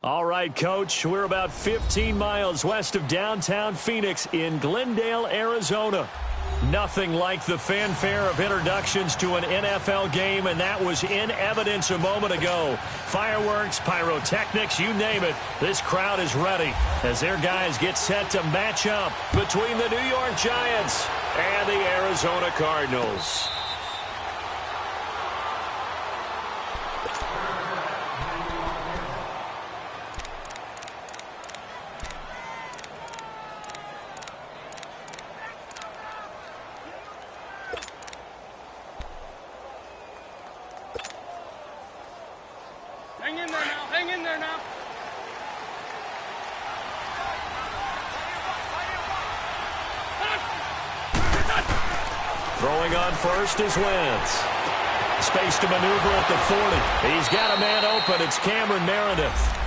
All right, Coach, we're about 15 miles west of downtown Phoenix in Glendale, Arizona. Nothing like the fanfare of introductions to an NFL game, and that was in evidence a moment ago. Fireworks, pyrotechnics, you name it. This crowd is ready as their guys get set to match up between the New York Giants and the Arizona Cardinals. Hang in there now. Hang in there now. Throwing on first is Wentz. Space to maneuver at the 40. He's got a man open. It's Cameron Meredith.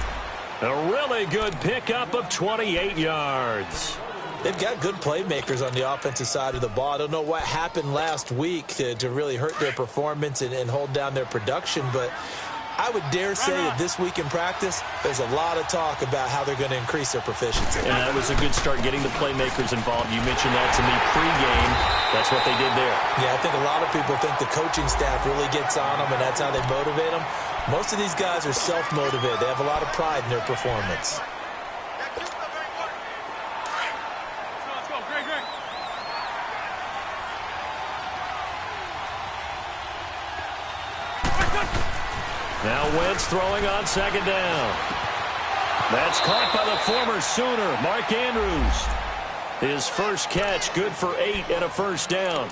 A really good pickup of 28 yards. They've got good playmakers on the offensive side of the ball. I don't know what happened last week to really hurt their performance and hold down their production, but I would dare say that this week in practice, there's a lot of talk about how they're going to increase their proficiency. And that was a good start getting the playmakers involved. You mentioned that to me pregame. That's what they did there. Yeah, I think a lot of people think the coaching staff really gets on them, and that's how they motivate them. Most of these guys are self-motivated. They have a lot of pride in their performance. Let's go. Great, great. Now Wentz throwing on second down. That's caught by the former Sooner, Mark Andrews. His first catch, good for 8 and a first down.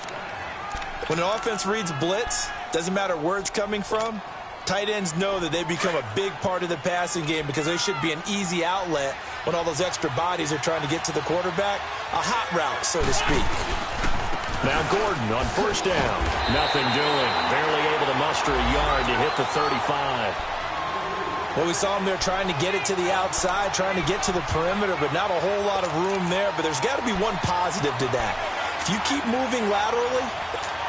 When an offense reads blitz, doesn't matter where it's coming from, tight ends know that they become a big part of the passing game because they should be an easy outlet when all those extra bodies are trying to get to the quarterback. A hot route, so to speak. Now Gordon on first down. Nothing doing. Barely able to muster a yard to hit the 35. Well, we saw him there trying to get it to the outside, trying to get to the perimeter, but not a whole lot of room there. But there's got to be one positive to that. If you keep moving laterally,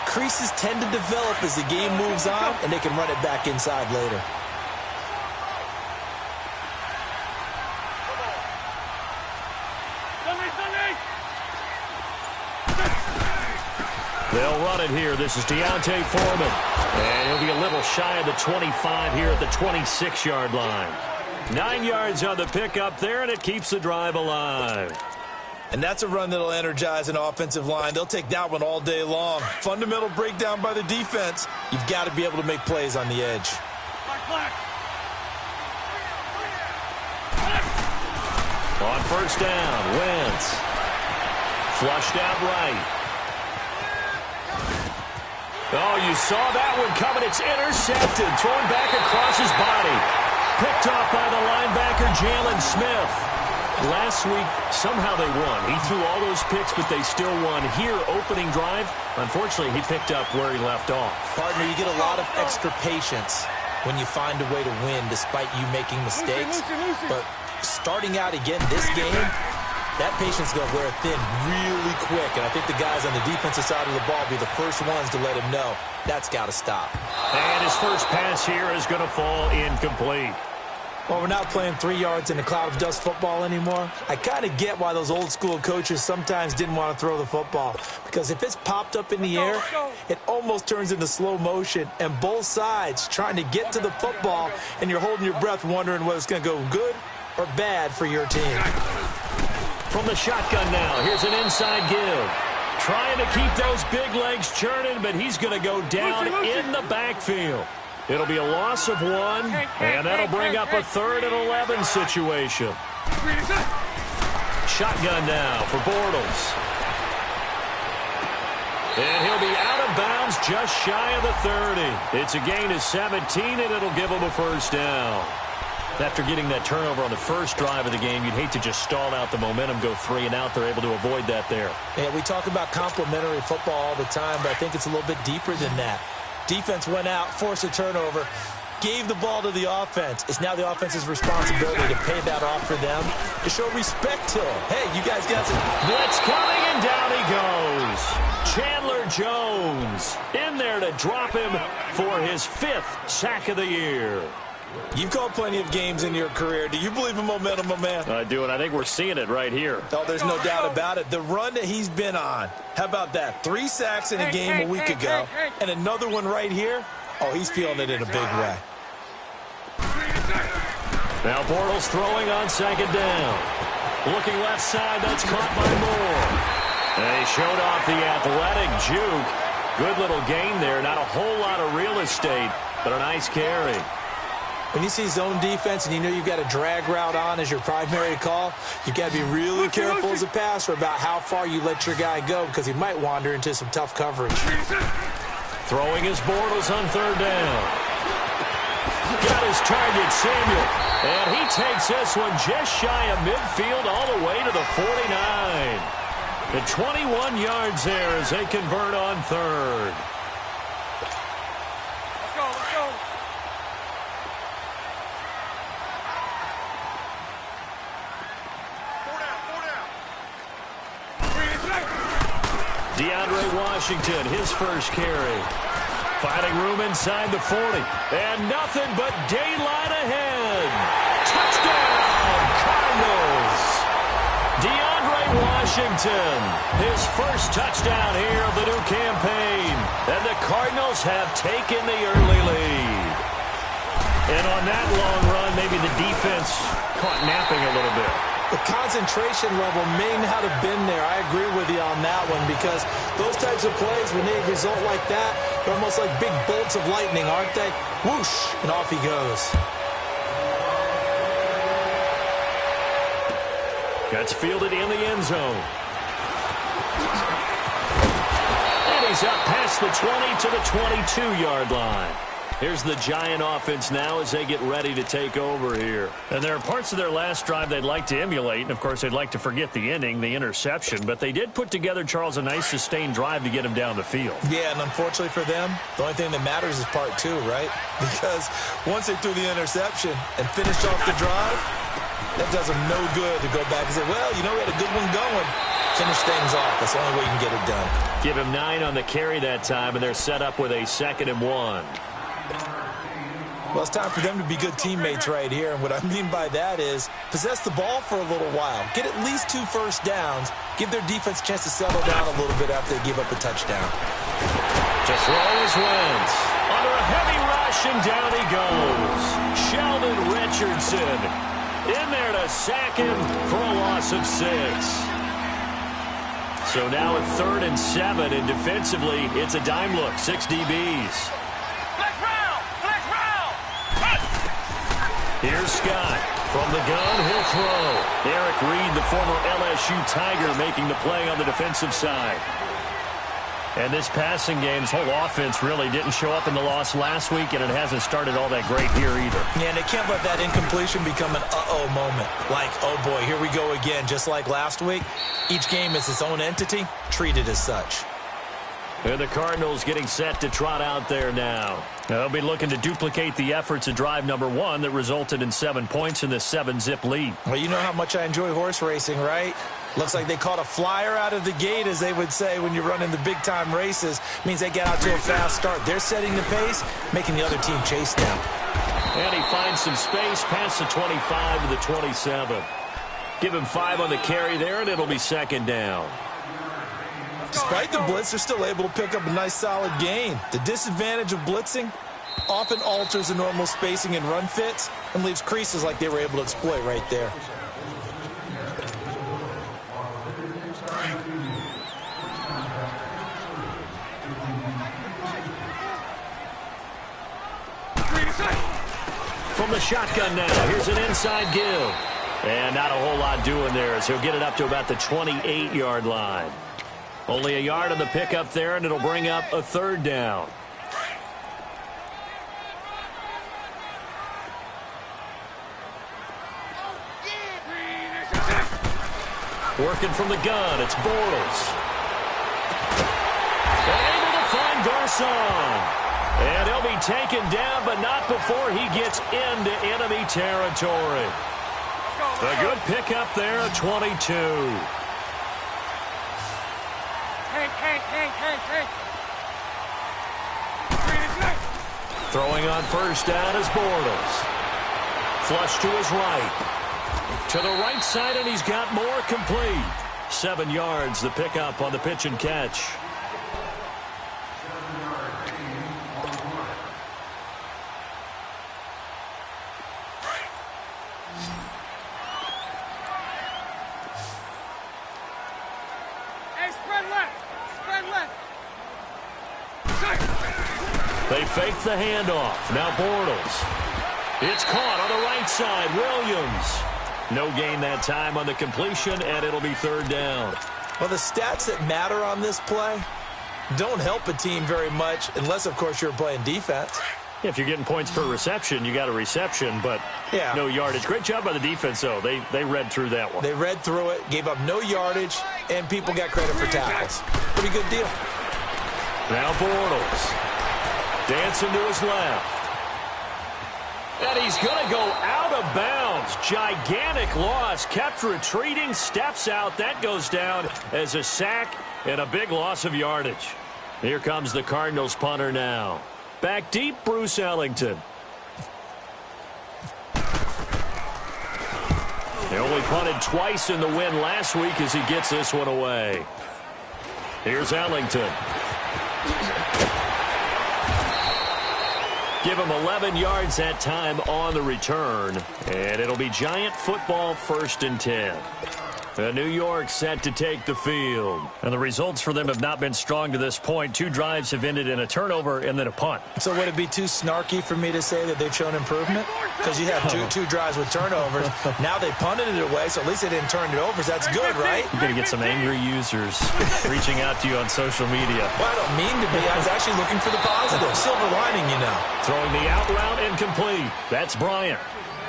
creases tend to develop as the game moves on, and they can run it back inside later. They'll run it here. This is Deontay Foreman. And he'll be a little shy of the 25 here at the 26-yard line. 9 yards on the pickup there, and it keeps the drive alive. And that's a run that'll energize an offensive line. They'll take that one all day long. Fundamental breakdown by the defense. You've got to be able to make plays on the edge. On first down, Wentz. Flushed out right. Oh, you saw that one coming. It's intercepted. Thrown back across his body. Picked off by the linebacker, Jalen Smith. Last week, somehow they won. He threw all those picks, but they still won. Here, opening drive, unfortunately, he picked up where he left off. Partner, you get a lot of extra patience when you find a way to win despite you making mistakes. But starting out again this game, that patience is going to wear thin really quick, and I think the guys on the defensive side of the ball will be the first ones to let him know that's got to stop. And his first pass here is going to fall incomplete. Well, we're not playing 3 yards in a cloud of dust football anymore. I kind of get why those old school coaches sometimes didn't want to throw the football, because if it's popped up in the air, it almost turns into slow motion, and both sides trying to get to the football, and you're holding your breath wondering whether it's going to go good or bad for your team. From the shotgun now, here's an inside give. Trying to keep those big legs churning, but he's going to go down in the backfield. It'll be a loss of 1, and that'll bring up a 3rd and 11 situation. Shotgun now for Bortles. And he'll be out of bounds just shy of the 30. It's a gain of 17, and it'll give him a first down. After getting that turnover on the first drive of the game, you'd hate to just stall out the momentum, go 3 and out. They're able to avoid that there. Yeah, we talk about complementary football all the time, but I think it's a little bit deeper than that. Defense went out, forced a turnover, gave the ball to the offense. It's now the offense's responsibility to pay that off for them, to show respect to them. Hey, you guys got some blitz coming, and down he goes. Chandler Jones in there to drop him for his 5th sack of the year. You've called plenty of games in your career. Do you believe in momentum, my man? I do, and I think we're seeing it right here. Oh, there's no doubt about it. The run that he's been on. How about that? 3 sacks in a game a week ago, and another one right here. Oh, he's feeling it in a big way. Now Bortles throwing on second down. Looking left side, that's caught by Moore. And he showed off the athletic juke. Good little gain there. Not a whole lot of real estate, but a nice carry. When you see zone defense and you know you've got a drag route on as your primary call, you've got to be really careful as a passer about how far you let your guy go because he might wander into some tough coverage. Throwing his Bortles on third down. Got his target, Samuel. And he takes this one just shy of midfield all the way to the 49. The 21 yards there as they convert on third. Let's go, let's go. DeAndre Washington, his first carry. Finding room inside the 40. And nothing but daylight ahead. Touchdown, Cardinals. DeAndre Washington, his first touchdown here of the new campaign. And the Cardinals have taken the early lead. And on that long run, maybe the defense caught napping a little bit. The concentration level may not have been there. I agree with you on that one because those types of plays, when they result like that, they're almost like big bolts of lightning, aren't they? Whoosh, and off he goes. Gets fielded in the end zone. And he's up past the 20 to the 22-yard line. Here's the Giant offense now as they get ready to take over here. And there are parts of their last drive they'd like to emulate. And, of course, they'd like to forget the inning, the interception. But they did put together, Charles, a nice sustained drive to get him down the field. Yeah, and unfortunately for them, the only thing that matters is part 2, right? Because once they threw the interception and finished off the drive, that does them no good to go back and say, well, you know, we had a good one going. Finish things off. That's the only way you can get it done. Give him 9 on the carry that time, and they're set up with a 2nd and 1. Well, it's time for them to be good teammates right here. And what I mean by that is possess the ball for a little while. Get at least 2 first downs. Give their defense a chance to settle down a little bit after they give up a touchdown. To throw is Wentz. Under a heavy rush, and down he goes. Sheldon Richardson in there to sack him for a loss of 6. So now at 3rd and 7, and defensively, it's a dime look. 6 DBs. Here's Scott. From the gun, he'll throw. Eric Reed, the former LSU Tiger, making the play on the defensive side. And this passing game's whole offense really didn't show up in the loss last week, and it hasn't started all that great here either. Yeah, and they can't let that incompletion become an uh-oh moment. Like, oh boy, here we go again. Just like last week, each game is its own entity, treated as such. And the Cardinals getting set to trot out there now. They'll be looking to duplicate the efforts of drive number 1 that resulted in 7 points in this 7-zip lead. Well, you know how much I enjoy horse racing, right? Looks like they caught a flyer out of the gate, as they would say when you're running the big-time races. Means they get out to a fast start. They're setting the pace, making the other team chase them. And he finds some space past the 25 to the 27. Give him 5 on the carry there, and it'll be 2nd down. Despite the blitz, they're still able to pick up a nice solid gain. The disadvantage of blitzing often alters the normal spacing and run fits and leaves creases like they were able to exploit right there. From the shotgun now, here's an inside give. And not a whole lot doing there as he'll get it up to about the 28-yard line. Only a yard on the pickup there, and it'll bring up a 3rd down. Working from the gun, it's Bortles. Able to find Garcon. And he'll be taken down, but not before he gets into enemy territory. A good pickup there at 22. Throwing on first down is Bortles. flush to his right. To the right side, and he's got more, complete. 7 yards, the pickup on the pitch and catch. Hey, spread left. Spread left. They fake the handoff. Now Bortles. It's caught on the right side. Williams. No gain that time on the completion, and it'll be 3rd down. Well, the stats that matter on this play don't help a team very much unless, of course, you're playing defense. If you're getting points per reception, you got a reception, but no yardage. Great job by the defense, though. They read through that one. They read through it, gave up no yardage, and people got credit for tackles. Pretty good deal. Now Bortles. Dancing to his left. And he's going to go out of bounds. Gigantic loss. Kept retreating. Steps out. That goes down as a sack and a big loss of yardage. Here comes the Cardinals punter now. Back deep, Bruce Ellington. They only punted twice in the win last week as he gets this one away. Here's Ellington. Give him 11 yards that time on the return. And it'll be Giant football, 1st and 10. New York set to take the field. And the results for them have not been strong to this point. 2 drives have ended in a turnover and then a punt. So would it be too snarky for me to say that they've shown improvement? Because you have two drives with turnovers. Now they punted it away, so at least they didn't turn it over. So that's good, right? You're going to get some angry users reaching out to you on social media. Well, I don't mean to be. I was actually looking for the positive. Silver lining, you know. Throwing the out route incomplete. That's Bryant.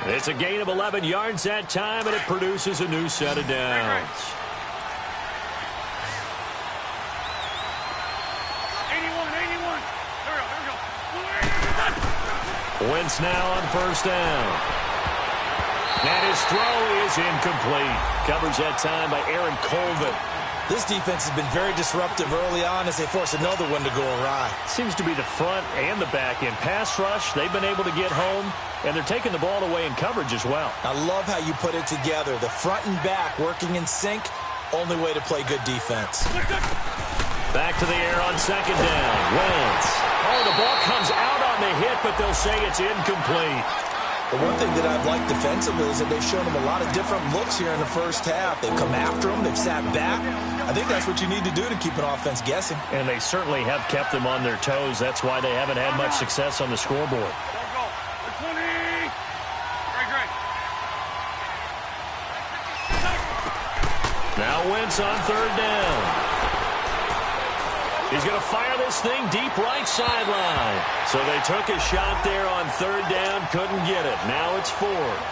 It's a gain of 11 yards that time, and it produces a new set of downs. 81. There we go. Wentz now on 1st down. And his throw is incomplete. Covers that time by Aaron Colvin. This defense has been very disruptive early on as they force another one to go awry. Seems to be the front and the back end. Pass rush, they've been able to get home, and they're taking the ball away in coverage as well. I love how you put it together. The front and back working in sync, only way to play good defense. Back to the air on 2nd down. Wentz. Oh, the ball comes out on the hit, but they'll say it's incomplete. The one thing that I've liked defensively is that they've shown them a lot of different looks here in the first half. They've come after them. They've sat back. I think that's what you need to do to keep an offense guessing. And they certainly have kept them on their toes. That's why they haven't had much success on the scoreboard. Go. 20. Great. Now Wentz on 3rd down. He's going to fire this thing deep right sideline. So they took a shot there on 3rd down, couldn't get it. Now it's 4th.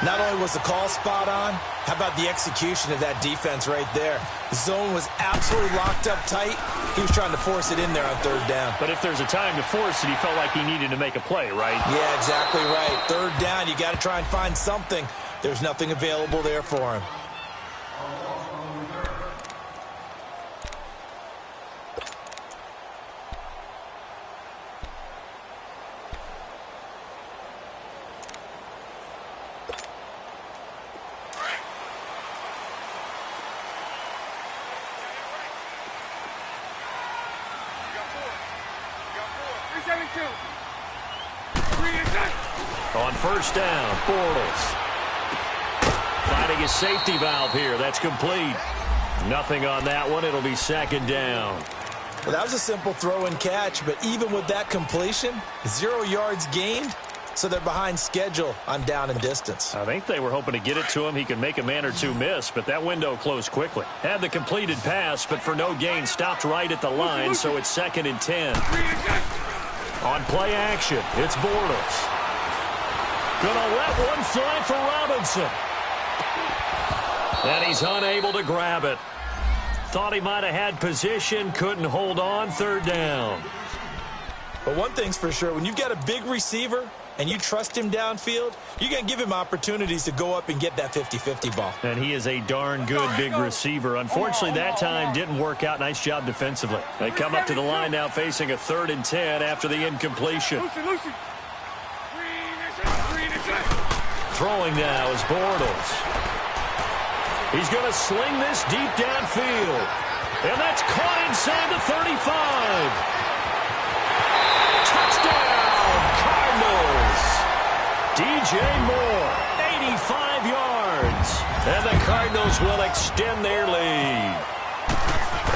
Not only was the call spot on, how about the execution of that defense right there? The zone was absolutely locked up tight. He was trying to force it in there on 3rd down. But if there's a time to force it, he felt like he needed to make a play, right? Yeah, exactly right. 3rd down, you got to try and find something. There's nothing available there for him. On 1st down, Bortles. Finding his safety valve here. That's complete. Nothing on that one. It'll be 2nd down. Well, that was a simple throw and catch, but even with that completion, 0 yards gained, so they're behind schedule on down and distance. I think they were hoping to get it to him. He could make a man or two miss, but that window closed quickly. Had the completed pass, but for no gain, stopped right at the line, so it's 2nd and 10. On play action, it's Bortles. Gonna let one fly for Robinson. And he's unable to grab it. Thought he might have had position, couldn't hold on. 3rd down. But one thing's for sure, when you've got a big receiver and you trust him downfield, you're going to give him opportunities to go up and get that 50-50 ball. And he is a darn good big receiver. Unfortunately, that time didn't work out. Nice job defensively. They come up to the line now facing a 3rd and 10 after the incompletion. throwing now is Bortles. He's going to sling this deep downfield. And that's caught inside the 35. Touchdown, Cardinals. DJ Moore, 85 yards. And the Cardinals will extend their lead.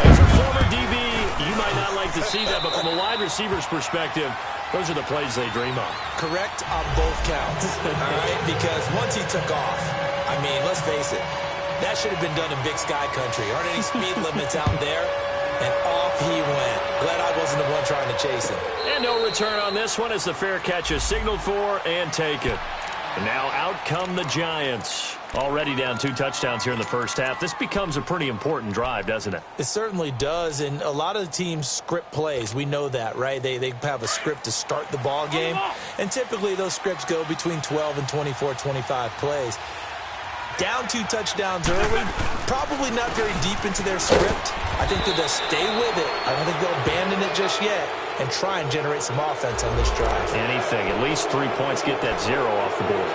As a former DB, you might not like to see that, but from a wide receiver's perspective, those are the plays they dream of. Correct on both counts, all right? Because once he took off, I mean, let's face it, that should have been done in Big Sky Country. Aren't any speed limits out there? And off he went. Glad I wasn't the one trying to chase him. And no return on this one as the fair catch is signaled for and taken. And now out come the Giants. Already down 2 touchdowns here in the first half. This becomes a pretty important drive, doesn't it? It certainly does, and a lot of the teams script plays. We know that, right? They have a script to start the ball game, and typically those scripts go between 12 and 24, 25 plays. Down 2 touchdowns early, probably not very deep into their script. I think they'll just stay with it. I don't think they'll abandon it just yet and try and generate some offense on this drive. Anything. At least 3 points, get that 0 off the board.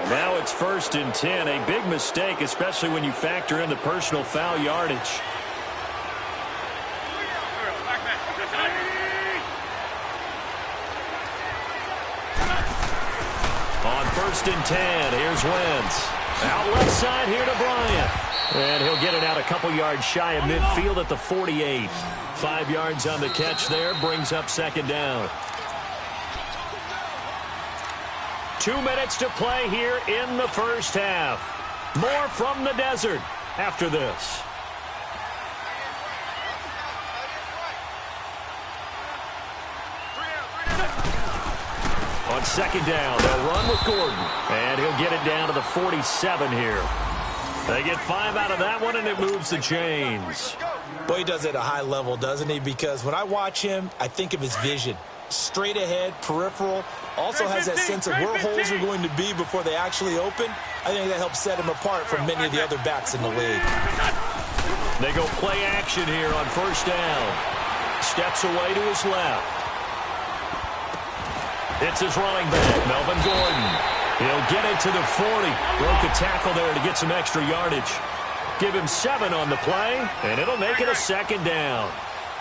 Now it's 1st and 10. A big mistake, especially when you factor in the personal foul yardage. On 1st and 10, here's Wentz. Out left side here to Bryant. And he'll get it out a couple yards shy of midfield at the 48. 5 yards on the catch there, brings up 2nd down. 2 minutes to play here in the first half. More from the desert after this. On 2nd down, they'll run with Gordon. And he'll get it down to the 47 here. They get 5 out of that one, and it moves the chains. Boy, he does it at a high level, doesn't he? Because when I watch him, I think of his vision. Straight ahead, peripheral. Also has that sense of where holes are going to be before they actually open. I think that helps set him apart from many of the other backs in the league. They go play action here on 1st down. Steps away to his left. It's his running back, Melvin Gordon. He'll get it to the 40. Broke a tackle there to get some extra yardage. Give him 7 on the play, and it'll make it a 2nd down.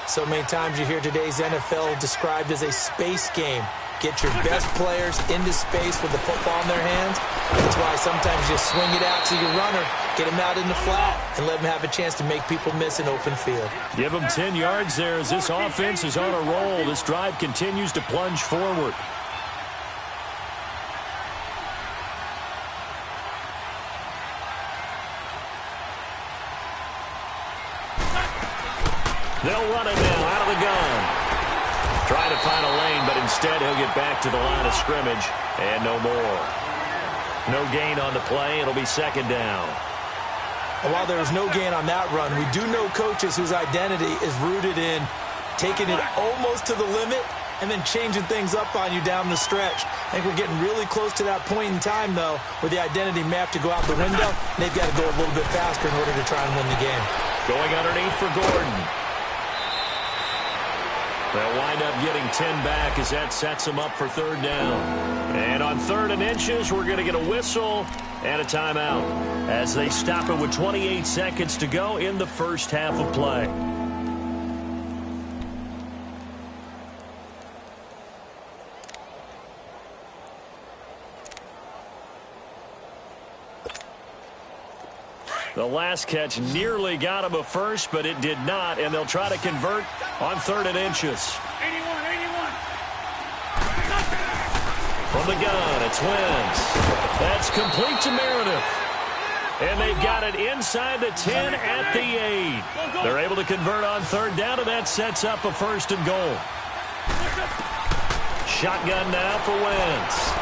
So many times you hear today's NFL described as a space game. Get your best players into space with the football in their hands. That's why sometimes you swing it out to your runner, get him out in the flat, and let him have a chance to make people miss an open field. Give him 10 yards there as this offense is on a roll. This drive continues to plunge forward. They'll run it now out of the gun. Trying to find a lane, but instead he'll get back to the line of scrimmage. And no more. No gain on the play. It'll be 2nd down. And while there was no gain on that run, we do know coaches whose identity is rooted in taking it almost to the limit and then changing things up on you down the stretch. I think we're getting really close to that point in time, though, where the identity may have to go out the window. And they've got to go a little bit faster in order to try and win the game. Going underneath for Gordon. They'll wind up getting 10 back as that sets them up for 3rd down. And on 3rd and inches, we're going to get a whistle and a timeout as they stop it with 28 seconds to go in the first half of play. The last catch nearly got him a first, but it did not, and they'll try to convert on 3rd and inches. 81. From the gun, it's Wentz. That's complete to Meredith. And they've got it inside the 10 at the 8. They're able to convert on 3rd down, and that sets up a 1st and goal. Shotgun now for Wentz.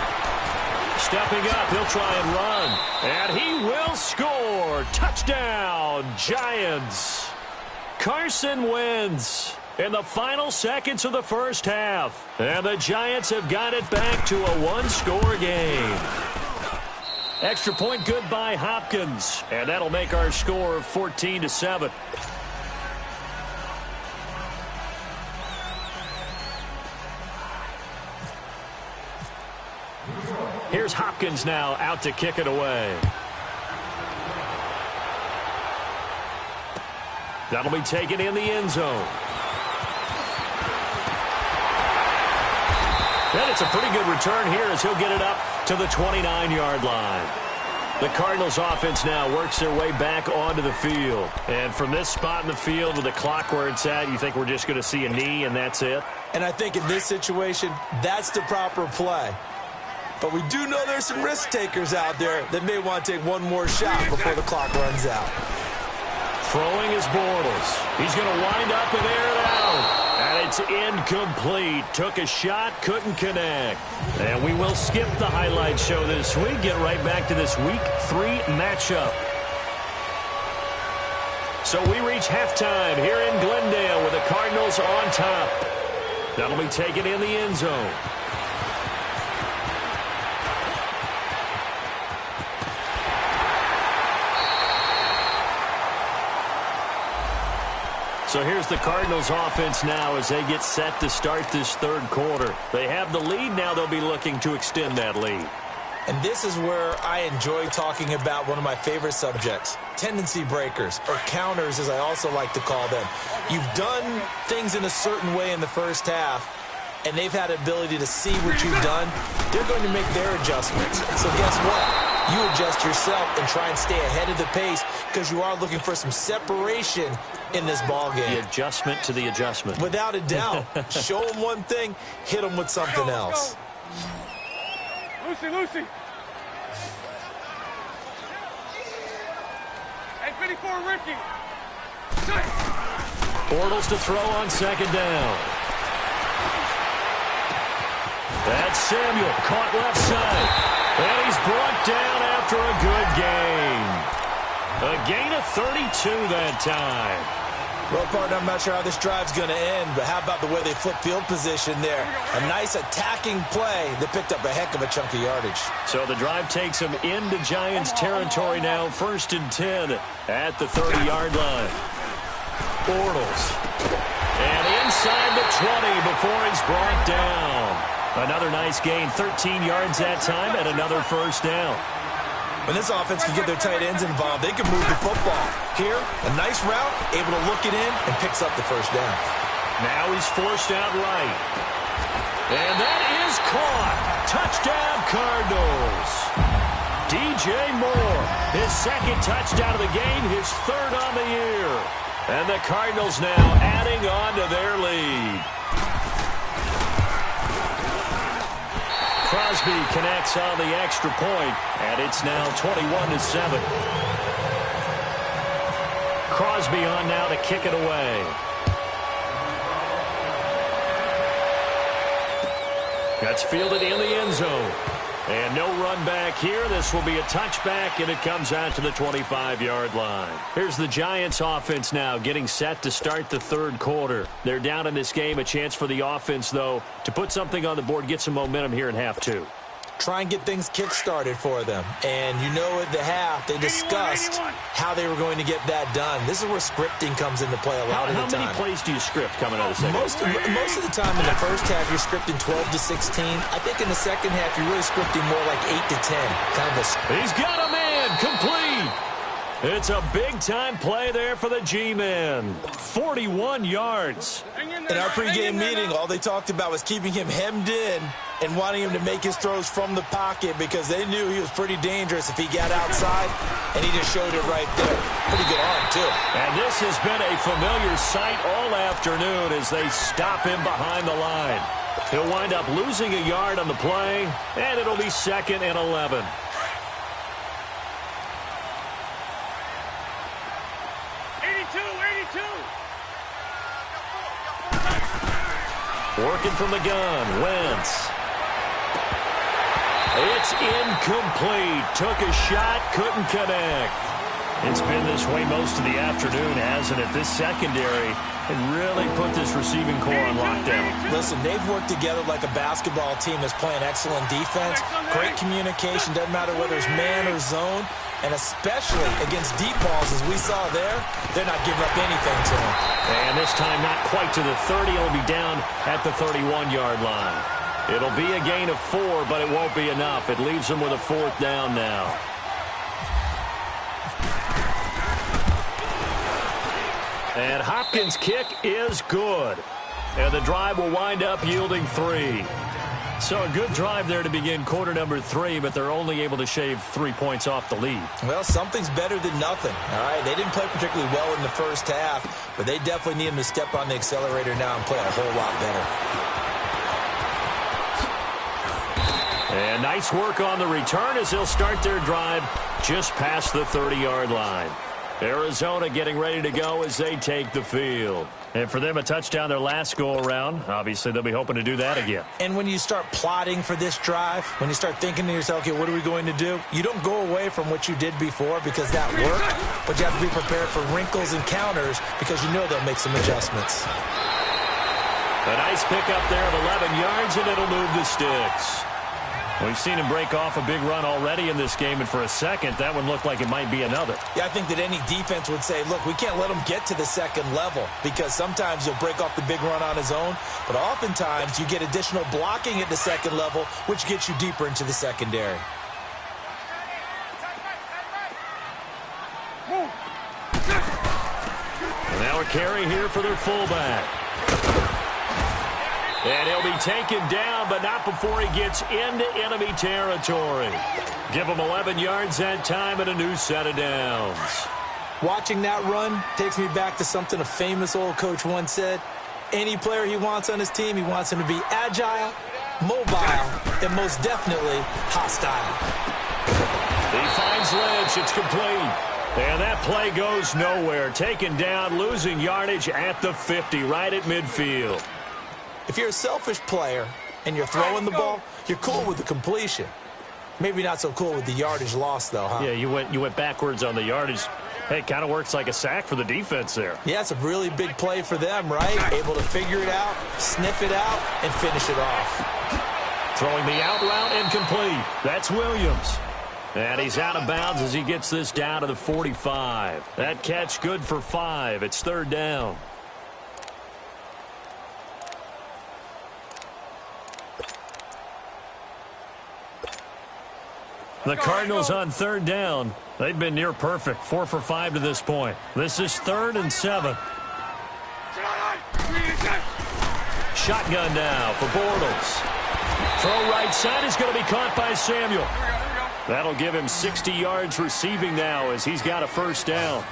Stepping up, he'll try and run. And he will score. Touchdown, Giants. Carson Wentz in the final seconds of the first half. And the Giants have got it back to a 1-score game. Extra point good by Hopkins. And that'll make our score 14-7. Here's Hopkins now out to kick it away. That'll be taken in the end zone. And it's a pretty good return here as he'll get it up to the 29-yard line. The Cardinals offense now works their way back onto the field. And from this spot in the field with the clock where it's at, you think we're just going to see a knee and that's it? And I think in this situation, that's the proper play. But we do know there's some risk takers out there that may want to take one more shot before the clock runs out. Throwing is Bortles. He's going to wind up and air it out. And it's incomplete. Took a shot, couldn't connect. And we will skip the highlight show this week. Get right back to this Week 3 matchup. So we reach halftime here in Glendale with the Cardinals on top. That'll be taken in the end zone. So here's the Cardinals offense now as they get set to start this third quarter. They have the lead. Now they'll be looking to extend that lead. And this is where I enjoy talking about one of my favorite subjects, tendency breakers, or counters as I also like to call them. You've done things in a certain way in the first half, and they've had the ability to see what you've done. They're going to make their adjustments. So guess what? You adjust yourself and try and stay ahead of the pace because you are looking for some separation in this ball game. The adjustment to the adjustment. Without a doubt. Show them one thing, hit them with something else. Lucy. Hey, 54, Ricky. Bortles to throw on second down. That's Samuel, caught left side. And he's brought down after a good gain. A gain of 32 that time. Well, partner, I'm not sure how this drive's going to end, but how about the way they flip field position there? A nice attacking play that picked up a heck of a chunk of yardage. So the drive takes them into Giants territory now, 1st and 10 at the 30-yard line. Bortles. And inside the 20 before he's brought down. Another nice gain, 13 yards that time, and another first down. When this offense can get their tight ends involved, they can move the football. Here, a nice route, able to look it in, and picks up the first down. Now he's forced out right. And that is caught. Touchdown, Cardinals. DJ Moore, his second touchdown of the game, his third on the year. And the Cardinals now adding on to their lead. Crosby connects on the extra point, and it's now 21-7. Crosby on now to kick it away. That's fielded in the end zone. And no run back here. This will be a touchback, and it comes out to the 25-yard line. Here's the Giants offense now getting set to start the third quarter. They're down in this game. A chance for the offense, though, to put something on the board, get some momentum here in half two. Try and get things kick-started for them. And you know at the half, they discussed how they were going to get that done. This is where scripting comes into play a lot of the time. How many plays do you script coming out of the second? Most of the time in the first half, you're scripting 12 to 16. I think in the second half, you're really scripting more like 8 to 10. Kind of a... He's got a man complete. It's a big-time play there for the G-men. 41 yards. In our pregame meeting, all they talked about was keeping him hemmed in and wanting him to make his throws from the pocket because they knew he was pretty dangerous if he got outside, and he just showed it right there. Pretty good arm, too. And this has been a familiar sight all afternoon as they stop him behind the line. He'll wind up losing a yard on the play, and it'll be 2nd and 11. Working from the gun, Wentz. It's incomplete. Took a shot, couldn't connect. It's been this way most of the afternoon, hasn't it? This secondary can really put this receiving core on lockdown. Listen, they've worked together like a basketball team that's playing excellent defense. Great communication, doesn't matter whether it's man or zone. And especially against deep balls, as we saw there, they're not giving up anything to him. And this time not quite to the 30. He'll be down at the 31-yard line. It'll be a gain of 4, but it won't be enough. It leaves them with a 4th down now. And Hopkins' kick is good. And the drive will wind up yielding 3. So a good drive there to begin quarter number 3, but they're only able to shave 3 points off the lead. Well, something's better than nothing. All right, they didn't play particularly well in the first half, but they definitely need them to step on the accelerator now and play a whole lot better. And nice work on the return as they'll start their drive just past the 30-yard line. Arizona getting ready to go as they take the field. And for them, a touchdown their last go-around. Obviously, they'll be hoping to do that again. And when you start plotting for this drive, when you start thinking to yourself, okay, what are we going to do? You don't go away from what you did before because that worked, but you have to be prepared for wrinkles and counters because you know they'll make some adjustments. A nice pickup there of 11 yards, and it'll move the sticks. We've seen him break off a big run already in this game, and for a second, that one looked like it might be another. Yeah, I think that any defense would say, look, we can't let him get to the second level because sometimes he'll break off the big run on his own, but oftentimes you get additional blocking at the second level, which gets you deeper into the secondary. And now a carry here for their fullback. And he'll be taken down, but not before he gets into enemy territory. Give him 11 yards that time and a new set of downs. Watching that run takes me back to something a famous old coach once said. Any player he wants on his team, he wants him to be agile, mobile, and most definitely hostile. He finds Lynch. It's complete. And that play goes nowhere. Taken down, losing yardage at the 50, right at midfield. If you're a selfish player and you're throwing the ball, you're cool with the completion. Maybe not so cool with the yardage loss, though, huh? Yeah, you went backwards on the yardage. Hey, it kind of works like a sack for the defense there. Yeah, it's a really big play for them, right? Able to figure it out, sniff it out, and finish it off. Throwing the out route incomplete. That's Williams. And he's out of bounds as he gets this down to the 45. That catch good for 5. It's 3rd down. The Cardinals on 3rd down. They've been near perfect. 4 for 5 to this point. This is 3rd and 7. Shotgun now for Bortles. Throw right side is going to be caught by Samuel. That'll give him 60 yards receiving now as he's got a 1st down.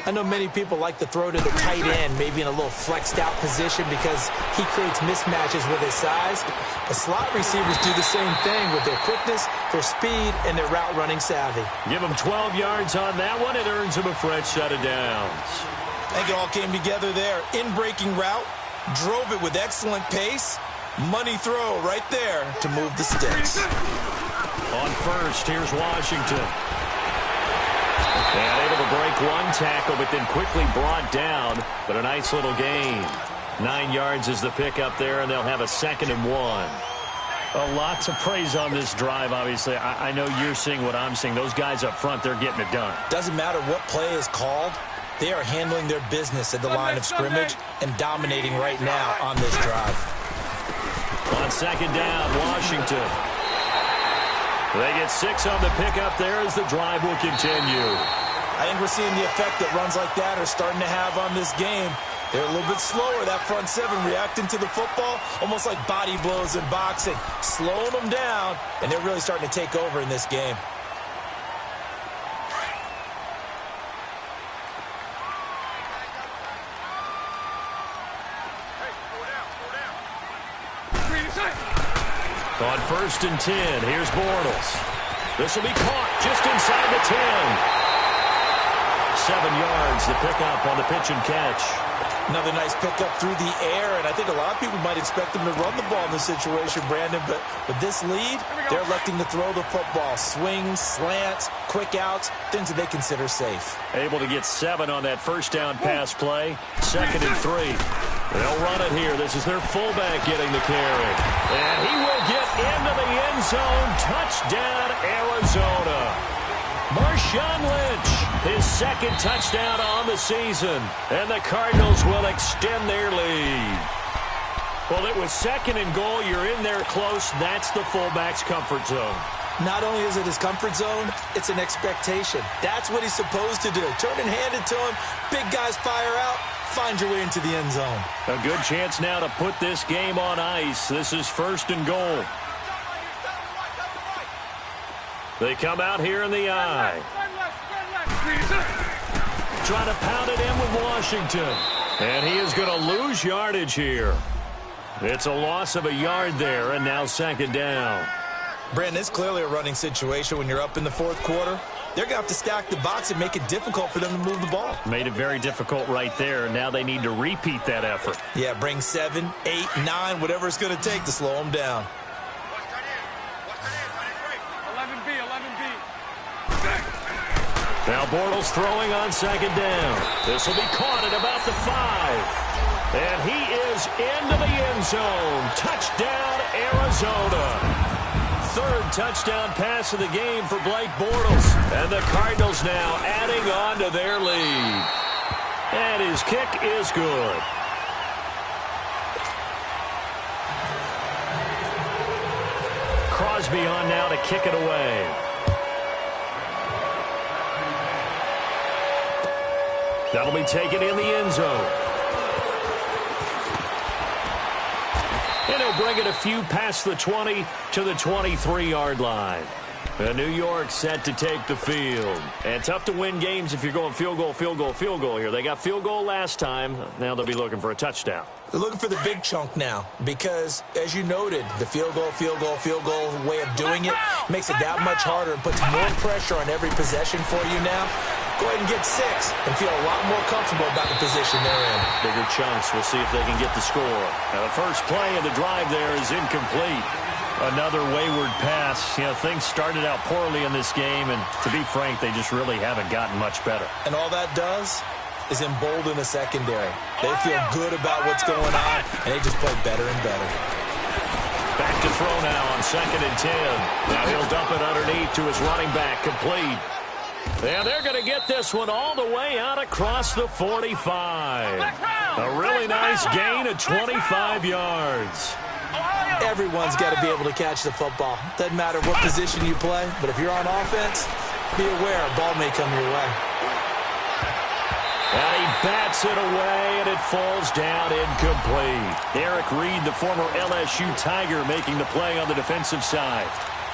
I know many people like to throw to the tight end, maybe in a little flexed out position because he creates mismatches with his size. The slot receivers do the same thing with their quickness, their speed, and their route running savvy. Give him 12 yards on that one. It earns him a fresh set of downs. I think it all came together there. In-breaking route, drove it with excellent pace. Money throw right there to move the sticks. On 1st, here's Washington. And able to break one tackle, but then quickly brought down. But a nice little gain. 9 yards is the pickup there, and they'll have a 2nd and 1. Lots of praise on this drive, obviously. I know you're seeing what I'm seeing. Those guys up front, they're getting it done. Doesn't matter what play is called. They are handling their business at the line of scrimmage and dominating right now on this drive. On 2nd down, Washington. They get 6 on the pickup there as the drive will continue. I think we're seeing the effect that runs like that are starting to have on this game. They're a little bit slower, that front 7, reacting to the football, almost like body blows in boxing, slowing them down, and they're really starting to take over in this game. On 1st and 10, here's Bortles. This will be caught just inside the 10. 7 yards, the pickup on the pitch and catch. Another nice pickup through the air, and I think a lot of people might expect them to run the ball in this situation, Brandon, but with this lead, they're electing to throw the football. Swings, slants, quick outs, things that they consider safe. Able to get 7 on that 1st down pass play. 2nd and 3. They'll run it here. This is their fullback getting the carry. And he will get into the end zone. Touchdown, Arizona. Marshawn Lynch, his 2nd touchdown on the season. And the Cardinals will extend their lead. Well, it was 2nd and goal. You're in there close. That's the fullback's comfort zone. Not only is it his comfort zone, it's an expectation. That's what he's supposed to do. Turn and hand it to him. Big guys fire out. Find your way into the end zone. A good chance now to put this game on ice. This is 1st and goal. They come out here in the eye. Trying to pound it in with Washington. And he is going to lose yardage here. It's a loss of a yard there, and now 2nd down. Brandon, it's clearly a running situation when you're up in the 4th quarter. They're going to have to stack the box and make it difficult for them to move the ball. Made it very difficult right there. Now they need to repeat that effort. Yeah, bring 7, 8, 9, whatever it's going to take to slow them down. 11B, 11B. Now Bortles throwing on 2nd down. This will be caught at about the 5. And he is into the end zone. Touchdown, Arizona. 3rd touchdown pass of the game for Blake Bortles. And the Cardinals now adding on to their lead. And his kick is good. Crosby on now to kick it away. That'll be taken in the end zone. And he'll bring it a few past the 20 to the 23-yard line. And New York set to take the field. And tough to win games if you're going field goal, field goal, field goal here. They got field goal last time. Now they'll be looking for a touchdown. They're looking for the big chunk now because, as you noted, the field goal way of doing it makes it that much harder and puts more pressure on every possession for you now. Go ahead and get 6 and feel a lot more comfortable about the position they're in. Bigger chunks. We'll see if they can get the score. Now the first play of the drive there is incomplete. Another wayward pass. You know, things started out poorly in this game, and to be frank, they just really haven't gotten much better. And all that does is embolden the secondary. They feel good about what's going on, and they just play better and better. Back to throw now on 2nd and 10. Now he'll dump it underneath to his running back, complete. And they're going to get this one all the way out across the 45. A really nice gain of 25 yards. Everyone's got to be able to catch the football. Doesn't matter what position you play, but if you're on offense, be aware a ball may come your way. And he bats it away, and it falls down incomplete. Eric Reed, the former LSU Tiger, making the play on the defensive side.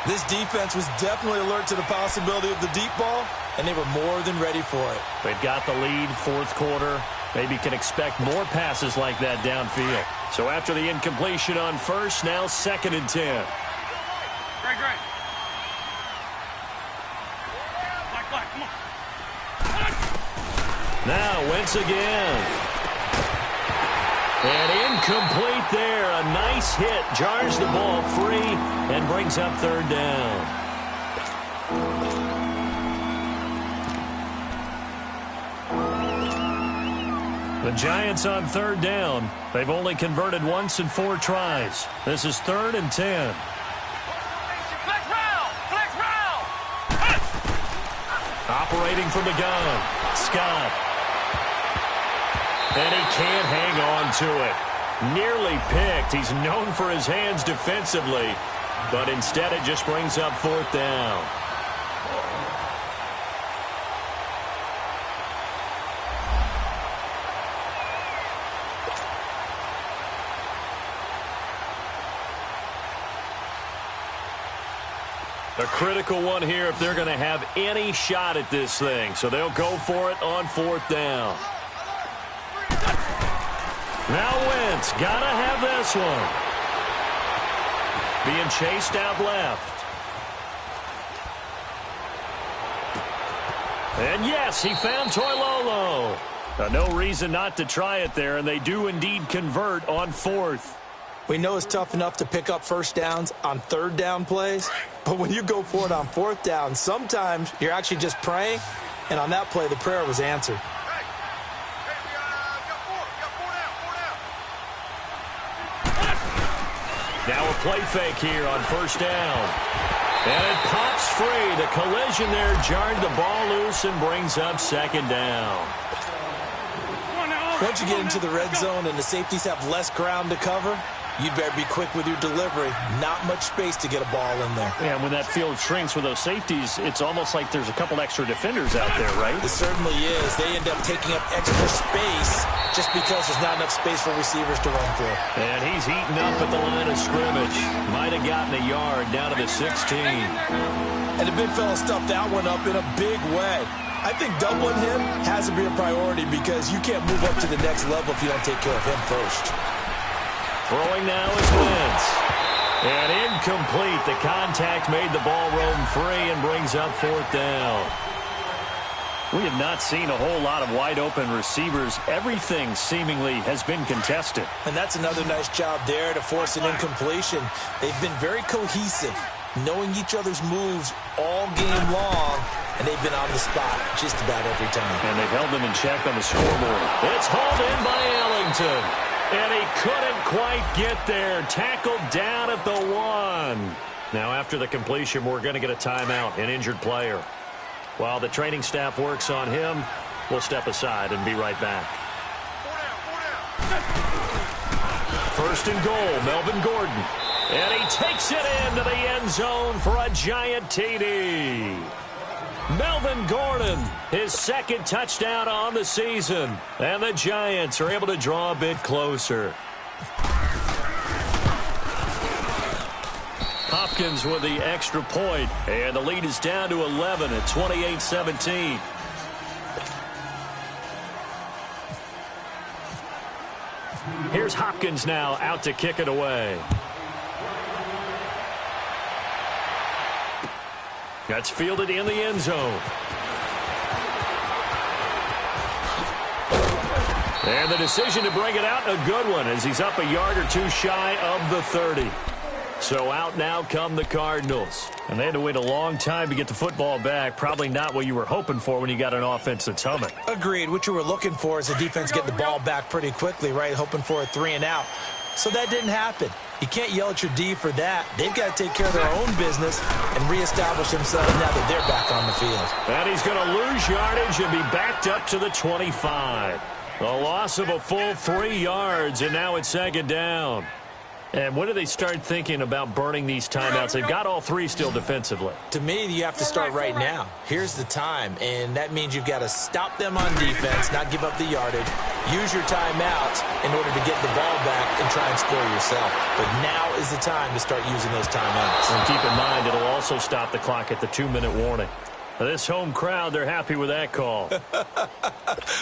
This defense was definitely alert to the possibility of the deep ball, and they were more than ready for it. They've got the lead, 4th quarter. Maybe can expect more passes like that downfield. So after the incompletion on 1st, now 2nd and 10. Great. Black, come on. Now Wentz again. And incomplete there. A nice hit. Jars the ball free and brings up 3rd down. The Giants on 3rd down. They've only converted once in 4 tries. This is 3rd and 10. Operating from the gun. Scott. And he can't hang on to it. Nearly picked. He's known for his hands defensively. But instead it just brings up 4th down. A critical one here if they're going to have any shot at this thing. So they'll go for it on 4th down. Now Wentz, got to have this one. Being chased out left. And yes, he found Toilolo. No reason not to try it there, and they do indeed convert on 4th. We know it's tough enough to pick up 1st downs on 3rd down plays, but when you go for it on 4th down, sometimes you're actually just praying, and on that play, the prayer was answered. Now a play fake here on 1st down. And it pops free. The collision there jarred the ball loose and brings up 2nd down. Once you get into the red zone and the safeties have less ground to cover, you'd better be quick with your delivery. Not much space to get a ball in there. Yeah, when that field shrinks with those safeties, it's almost like there's a couple extra defenders out there, right? It certainly is. They end up taking up extra space just because there's not enough space for receivers to run through. And he's heating up at the line of scrimmage. Might have gotten a yard down to the 16. And the big fella stuffed that one up in a big way. I think doubling him has to be a priority because you can't move up to the next level if you don't take care of him first. Throwing now is Wentz. And incomplete. The contact made the ball roam free and brings up fourth down. We have not seen a whole lot of wide-open receivers. Everything seemingly has been contested. And that's another nice job there to force an incompletion. They've been very cohesive, knowing each other's moves all game long, and they've been on the spot just about every time. And they've held them in check on the scoreboard. It's hauled in by Ellington. And he couldn't quite get there. Tackled down at the 1. Now, after the completion, we're going to get a timeout, an injured player. While the training staff works on him, we'll step aside and be right back. First and goal, Melvin Gordon. And he takes it into the end zone for a giant TD. Melvin Gordon, his second touchdown on the season. And the Giants are able to draw a bit closer. Hopkins with the extra point, and the lead is down to 11 at 28-17. Here's Hopkins now out to kick it away. That's fielded in the end zone. And the decision to bring it out, a good one, as he's up a yard or two shy of the 30. So out now come the Cardinals. And they had to wait a long time to get the football back. Probably not what you were hoping for when you got an offense that's humming. Agreed. What you were looking for is the defense get the ball back pretty quickly, right? Hoping for a 3 and out. So that didn't happen. You can't yell at your D for that. They've got to take care of their own business and reestablish themselves now that they're back on the field. And he's going to lose yardage and be backed up to the 25. A loss of a full 3 yards, and now it's second down. And when do they start thinking about burning these timeouts? They've got all 3 still defensively. To me, you have to start right now. Here's the time, and that means you've got to stop them on defense, not give up the yardage, use your timeouts in order to get the ball back and try and score yourself. But now is the time to start using those timeouts. And keep in mind, it'll also stop the clock at the 2-minute warning. This home crowd, they're happy with that call.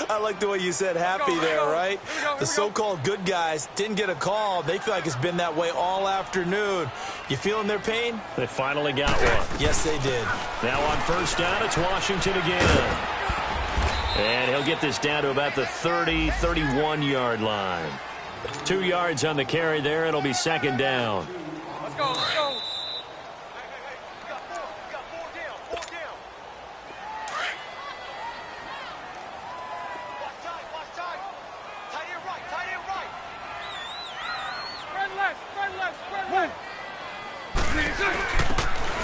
I like the way you said happy there, right? The so-called good guys didn't get a call. They feel like it's been that way all afternoon. You feeling their pain? They finally got one. Yes, they did. Now on first down, it's Washington again. And he'll get this down to about the 30, 31-yard line. 2 yards on the carry there. It'll be second down. Let's go, let's go.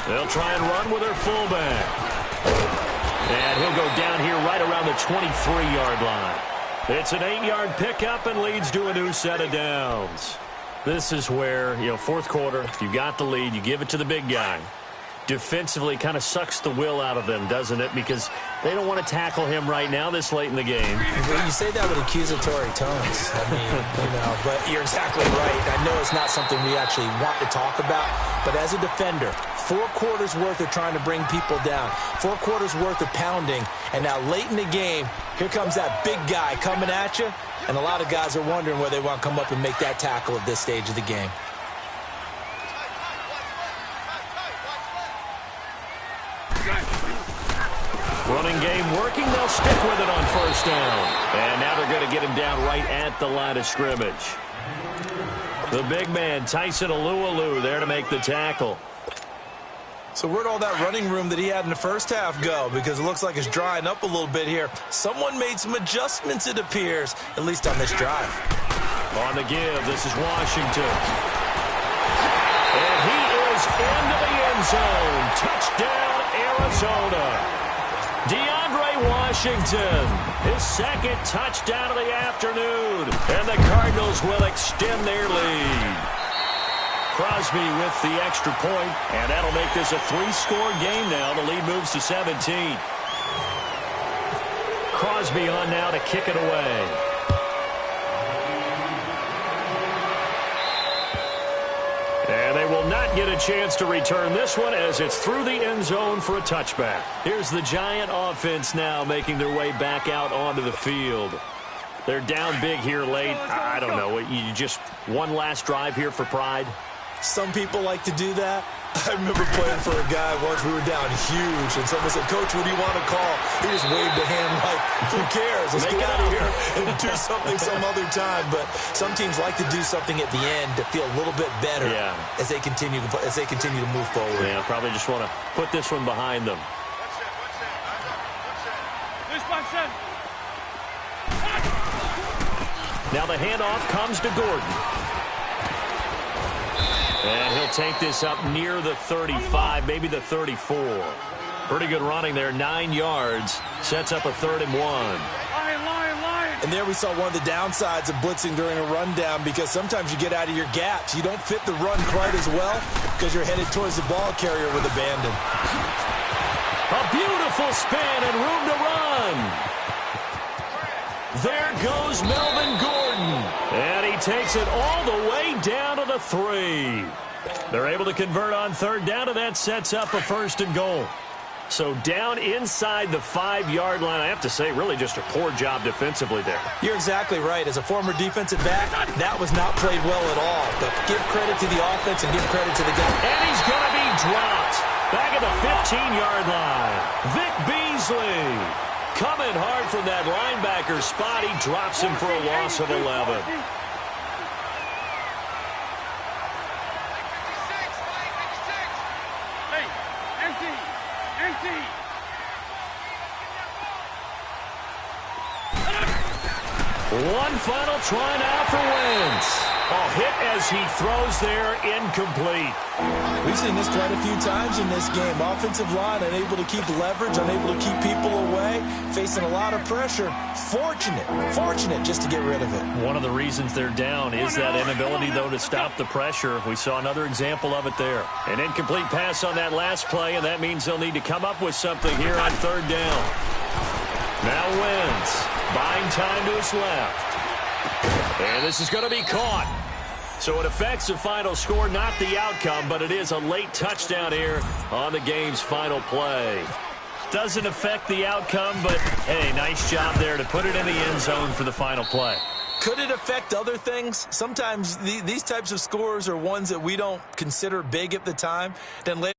They'll try and run with their fullback. And he'll go down here right around the 23-yard line. It's an 8-yard pickup and leads to a new set of downs. This is where, fourth quarter, you got the lead, you give it to the big guy. Defensively kind of sucks the will out of them, doesn't it? Because they don't want to tackle him right now this late in the game. Well, you say that with accusatory tones. I mean, but you're exactly right. I know it's not something we actually want to talk about, but as a defender, 4 quarters worth of trying to bring people down, 4 quarters worth of pounding, and now late in the game, here comes that big guy coming at you, and a lot of guys are wondering where they want to come up and make that tackle at this stage of the game. Running game working. They'll stick with it on first down. And now they're going to get him down right at the line of scrimmage. The big man, Tyson Alualu, there to make the tackle. So where'd all that running room that he had in the first half go? Because it looks like it's drying up a little bit here. Someone made some adjustments, it appears, at least on this drive. On the give, this is Washington. And he is into the end zone. Touchdown, Arizona. DeAndre Washington, his second touchdown of the afternoon. And the Cardinals will extend their lead. Crosby with the extra point, and that'll make this a 3-score game now. The lead moves to 17. Crosby on now to kick it away. And they will not get a chance to return this one as it's through the end zone for a touchback. Here's the Giant offense now making their way back out onto the field. They're down big here late. I don't know. You just one last drive here for pride? Some people like to do that. I remember playing for a guy once. We were down huge, and someone said, "Coach, what do you want to call?" He just waved a hand like, "Who cares? Let's get out of here and do something some other time." But some teams like to do something at the end to feel a little bit better as they continue to move forward. Yeah, probably just want to put this one behind them. Now the handoff comes to Gordon. And he'll take this up near the 35, maybe the 34. Pretty good running there, 9 yards. Sets up a 3rd and 1. And there we saw one of the downsides of blitzing during a rundown, because sometimes you get out of your gaps. You don't fit the run quite as well because you're headed towards the ball carrier with abandon. A beautiful spin and room to run. There goes Melvin Gordon. And he takes it all the way down to the 3. They're able to convert on 3rd down, and that sets up a 1st and goal. So down inside the 5-yard line. I have to say, really just a poor job defensively there. You're exactly right. As a former defensive back, that was not played well at all. But give credit to the offense and give credit to the guy. And he's going to be dropped back at the 15-yard line. Vic Beasley coming hard from that linebacker spot. He drops him for a loss of 11. One final try now for Wentz. A hit as he throws there, incomplete. We've seen this quite a few times in this game. Offensive line unable to keep leverage, unable to keep people away, facing a lot of pressure. Fortunate just to get rid of it. One of the reasons they're down is that inability, though, to stop the pressure. We saw another example of it there. An incomplete pass on that last play, and that means they'll need to come up with something here on 3rd down. Now Wentz buying time to his left. And this is going to be caught. So it affects the final score, not the outcome, but it is a late touchdown here on the game's final play. Doesn't affect the outcome, but, hey, nice job there to put it in the end zone for the final play. Could it affect other things? Sometimes these types of scores are ones that we don't consider big at the time. Then later